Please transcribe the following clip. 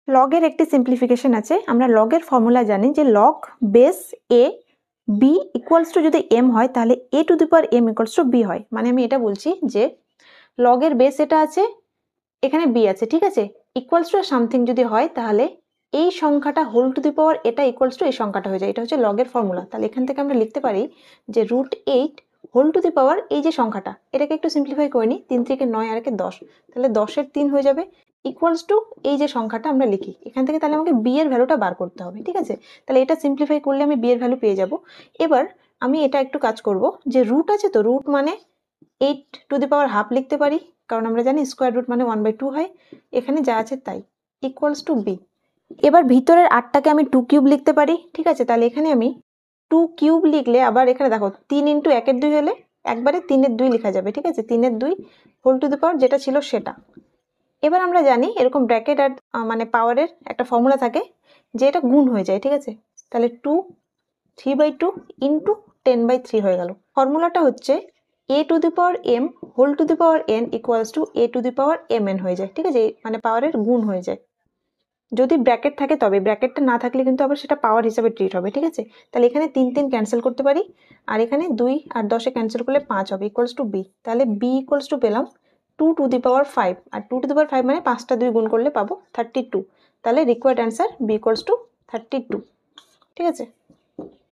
লগের একটি সিম্পলিফিকেশন আছে। আমরা লগের ফর্মুলা জানি যে log base A B equals to যদি এম হয় তাহলে A to the power M equals to B হয়। মানে আমি এটা বলছি যে লগের বেস এটা আছে, এখানে বি আছে, ঠিক আছে, ইকুয়ালস টু সামথিং যদি হয় তাহলে এই সংখ্যাটা হোল টু দি পাওয়ার এটা ইকুয়ালস টু এই সংখ্যাটা হয়ে যায়। এটা হচ্ছে লগের ফর্মুলা। তাহলে এখান থেকে আমরা লিখতে পারি যে √8 হোল টু দি পাওয়ার এই যে সংখ্যাটা, এটাকে একটু সিম্পলিফাই করে নিই, 3 থেকে 9 আর একে 10, তাহলে 10-এর 3 হয়ে যাবে ইকুয়ালস টু এই যে সংখ্যাটা আমরা লিখি এখান থেকে। তাহলে আমাকে বি এর ভ্যালুটা বার করতে হবে, ঠিক আছে। তাহলে এটা সিম্পলিফাই করলে আমি বি এর ভ্যালু পেয়ে যাব। এবার আমি এটা একটু কাজ করব যে রুট আছে তো, রুট মানে 8 টু দি পাওয়ার হাফ লিখতে পারি, কারণ আমরা জানি স্কোয়ার রুট মানে 1/2 হয়, এখানে যা আছে তাই, ইকুয়ালস টু বি। এবার ভিতরের 8টাকে আমি 2 কিউব লিখতে পারি, ঠিক আছে। তাহলে এখানে আমি 2 কিউব লিখলে আবার এখানে দেখো 3 ইন্টু 1-এর 2 হলে একবারে 3-এর 2 লেখা যাবে, ঠিক আছে, 3-এর 2 হোল টু দি পাওয়ার যেটা ছিল সেটা। এবার আমরা জানি এরকম ব্র্যাকেট আর মানে পাওয়ারের একটা ফর্মুলা থাকে যে এটা গুণ হয়ে যায়, ঠিক আছে। তাহলে 2 3/2 ইন্টু 10/3 হয়ে গেল। ফর্মুলাটা হচ্ছে a to the power m whole to the power n equals to a to the power mn হয়ে যায়, ঠিক আছে, মানে পাওয়ারের গুণ হয়ে যায়। যদি ব্র্যাকেট থাকে তবে, ব্র্যাকেটটা না থাকলে কিন্তু আবার সেটা পাওয়ার হিসাবে ট্রিট হবে, ঠিক আছে। তাহলে এখানে 3 3 ক্যান্সেল করতে পারি, আর এখানে 2 আর 10-এ ক্যান্সেল করলে 5 হবে, ইকুয়ালস টু বি। তাহলে বি ইকুয়ালস টু পেলাম 2 two the power 5, R 2 two the পাওয়ার 5 মানে 5টা 2 গুণ করলে পাবো 32। তাহলে required answer b equals to 32, ঠিক আছে।